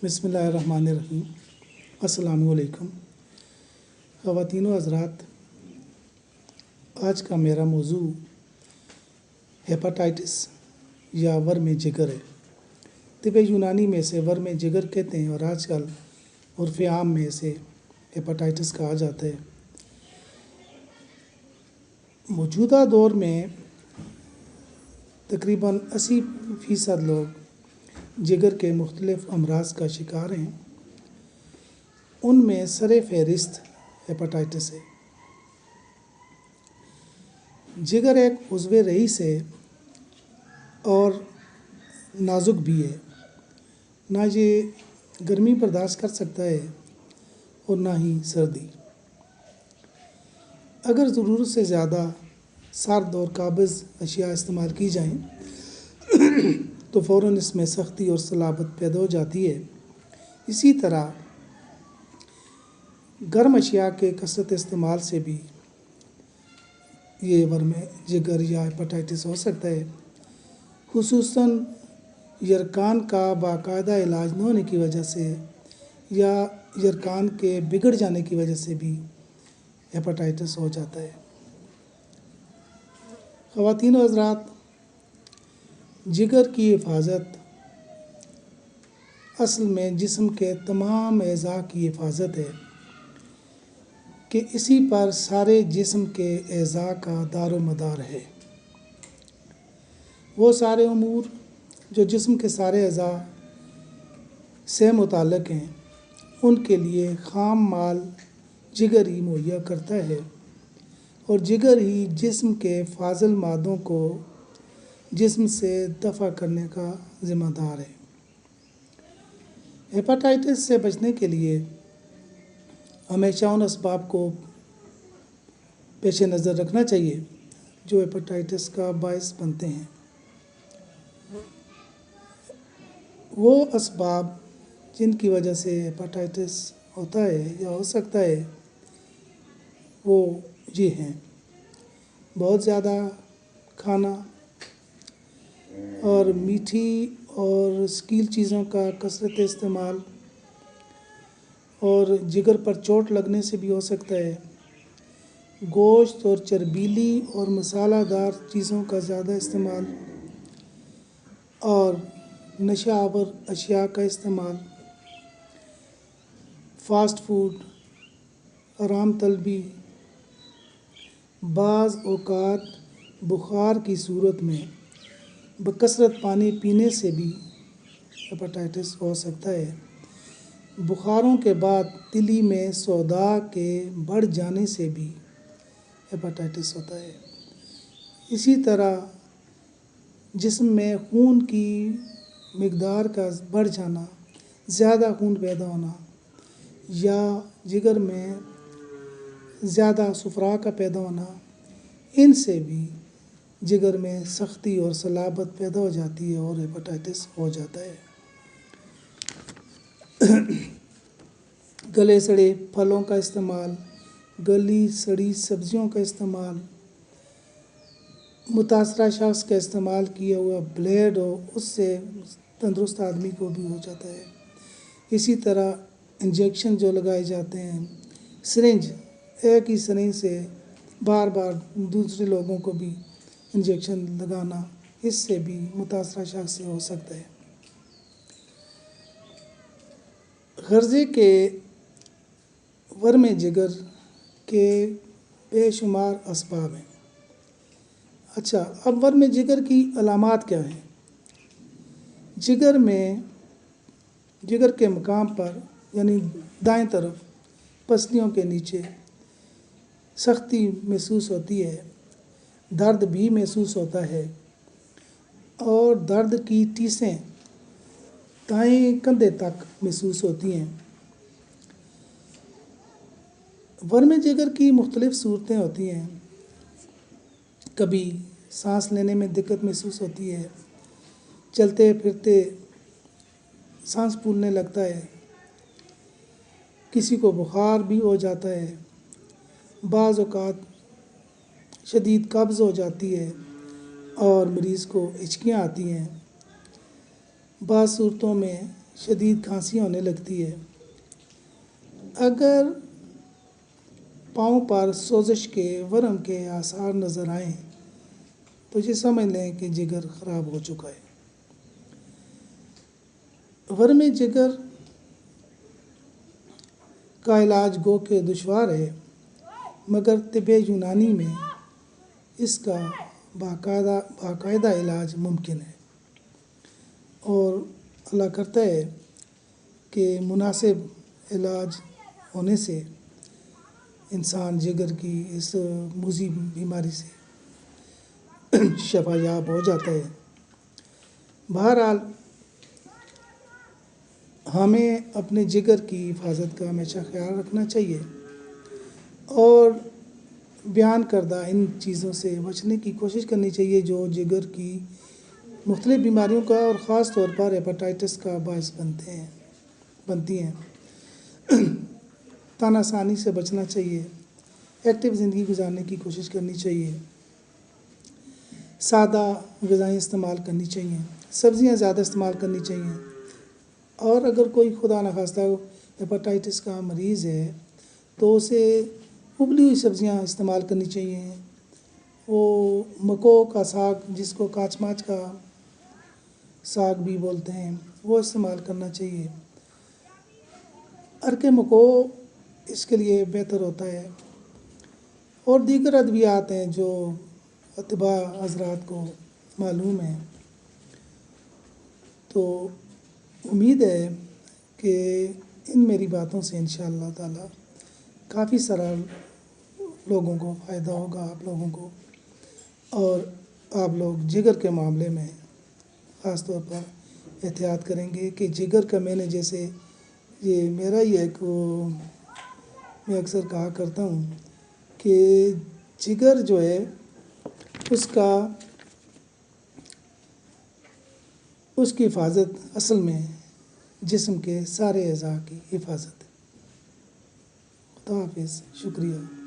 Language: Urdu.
بسم اللہ الرحمن الرحیم۔ السلام علیکم خواتین و حضرات، آج کا میرا موضوع ہیپاٹائٹس یا ورم جگر ہے۔ طب یونانی میں اسے ورم جگر کہتے ہیں اور آج کل عرف عام میں اسے ہیپاٹائٹس کہا جاتا ہے۔ موجودہ دور میں تقریباً 80% لوگ جگر کے مختلف امراض کا شکار ہیں۔ ان میں سر فہرست ہیپاٹائٹس ہے۔ جگر ایک عضو رئیس ہے اور نازک بھی ہے۔ نہ یہ گرمی برداشت کر سکتا ہے اور نہ ہی سردی۔ اگر ضرورت سے زیادہ سرد اور قابض اشیاء استعمال کی جائیں تو فوراً اس میں سختی اور صلابت پیدا ہو جاتی ہے۔ اسی طرح گرم اشیاء کے کثرت استعمال سے بھی یہ ورم جگر یا ہیپاٹائٹس ہو سکتا ہے۔ خصوصاً یرقان کا باقاعدہ علاج نہ ہونے کی وجہ سے یا یرقان کے بگڑ جانے کی وجہ سے بھی ہیپاٹائٹس ہو جاتا ہے۔ خواتین و حضرات، جگر کی حفاظت اصل میں جسم کے تمام اعضاء کی حفاظت ہے کہ اسی پر سارے جسم کے اعضاء کا دار و مدار ہے۔ وہ سارے امور جو جسم کے سارے اعضاء سے متعلق ہیں، ان کے لیے خام مال جگر ہی مہیا کرتا ہے اور جگر ہی جسم کے فاضل مادوں کو جسم سے دفع کرنے کا ذمہ دار ہے۔ ہیپاٹائٹس سے بچنے کے لیے ہمیشہ ان اسباب کو پیش نظر رکھنا چاہیے جو ہیپاٹائٹس کا باعث بنتے ہیں۔ وہ اسباب جن کی وجہ سے ہیپاٹائٹس ہوتا ہے یا ہو سکتا ہے وہ یہ ہیں: بہت زیادہ کھانا اور میٹھی اور رسیل چیزوں کا کثرت استعمال، اور جگر پر چوٹ لگنے سے بھی ہو سکتا ہے۔ گوشت اور چربیلی اور مسالہ دار چیزوں کا زیادہ استعمال اور نشہ آور اشیاء کا استعمال، فاسٹ فوڈ، آرام طلبی، بعض اوقات بخار کی صورت میں بکثرت پانی پینے سے بھی ہیپاٹائٹس ہو سکتا ہے۔ بخاروں کے بعد تلی میں سوڈا کے بڑھ جانے سے بھی ہیپاٹائٹس ہوتا ہے۔ اسی طرح جسم میں خون کی مقدار کا بڑھ جانا، زیادہ خون پیدا ہونا یا جگر میں زیادہ صفرا کا پیدا ہونا، ان سے بھی جگر میں سختی اور صلابت پیدا ہو جاتی ہے اور ہیپاٹائٹس ہو جاتا ہے۔ گلے سڑے پھلوں کا استعمال، گلی سڑی سبزیوں کا استعمال، متاثرہ شخص کا استعمال کیا ہوا بلیڈ ہو، اس سے تندرست آدمی کو بھی ہو جاتا ہے۔ اسی طرح انجیکشن جو لگائے جاتے ہیں، سرنج، ایک ہی سرنج سے بار بار دوسرے لوگوں کو بھی انجیکشن لگانا، اس سے بھی متاثرہ شخص سے ہو سکتا ہے۔ غرضے کے ورم جگر کے بے شمار اسباب ہیں۔ اچھا، اب ورم جگر کی علامات کیا ہیں؟ جگر کے مقام پر یعنی دائیں طرف پسلیوں کے نیچے سختی محسوس ہوتی ہے، درد بھی محسوس ہوتا ہے اور درد کی ٹیسیں دائیں کندھے تک محسوس ہوتی ہیں۔ ورم جگر کی مختلف صورتیں ہوتی ہیں۔ کبھی سانس لینے میں دقت محسوس ہوتی ہے، چلتے پھرتے سانس پھولنے لگتا ہے، کسی کو بخار بھی ہو جاتا ہے، بعض اوقات شدید قبض ہو جاتی ہے اور مریض کو ہچکیاں آتی ہیں۔ بعض صورتوں میں شدید کھانسی ہونے لگتی ہے، اگر پاؤں پر سوزش کے ورم کے آثار نظر آئیں تو یہ سمجھ لیں کہ جگر خراب ہو چکا ہے۔ ورم جگر کا علاج گو کہ دشوار ہے، مگر طب یونانی میں اس کا باقاعدہ علاج ممکن ہے، اور اللہ کرتا ہے کہ مناسب علاج ہونے سے انسان جگر کی اس موذی بیماری سے شفا یاب ہو جاتا ہے۔ بہرحال ہمیں اپنے جگر کی حفاظت کا ہمیشہ خیال رکھنا چاہیے اور بیان کردہ ان چیزوں سے بچنے کی کوشش کرنی چاہیے جو جگر کی مختلف بیماریوں کا اور خاص طور پر ہیپاٹائٹس کا باعث بنتی ہیں۔ تن آسانی سے بچنا چاہیے، ایکٹیو زندگی گزارنے کی کوشش کرنی چاہیے، سادہ غذائیں استعمال کرنی چاہیے، سبزیاں زیادہ استعمال کرنی چاہیے، اور اگر کوئی خدا نخواستہ ہیپاٹائٹس کا مریض ہے تو اسے ابلی ہوئی سبزیاں استعمال کرنی چاہیے۔ وہ مکو کا ساگ، جس کو کاچ ماچ کا ساگ بھی بولتے ہیں، وہ استعمال کرنا چاہیے۔ عرق مکو اس کے لیے بہتر ہوتا ہے، اور دیگر ادویات ہیں جو اطباء حضرات کو معلوم ہیں۔ تو امید ہے کہ ان میری باتوں سے انشاءاللہ تعالی کافی سارا لوگوں کو فائدہ ہوگا، آپ لوگوں کو، اور آپ لوگ جگر کے معاملے میں خاص طور پر احتیاط کریں گے کہ جگر کا میں نے جیسے یہ میرا ہی ایک میں اکثر کہا کرتا ہوں کہ جگر جو ہے اس کی حفاظت اصل میں جسم کے سارے اعضاء کی حفاظت ہے۔ خدا حافظ، شکریہ۔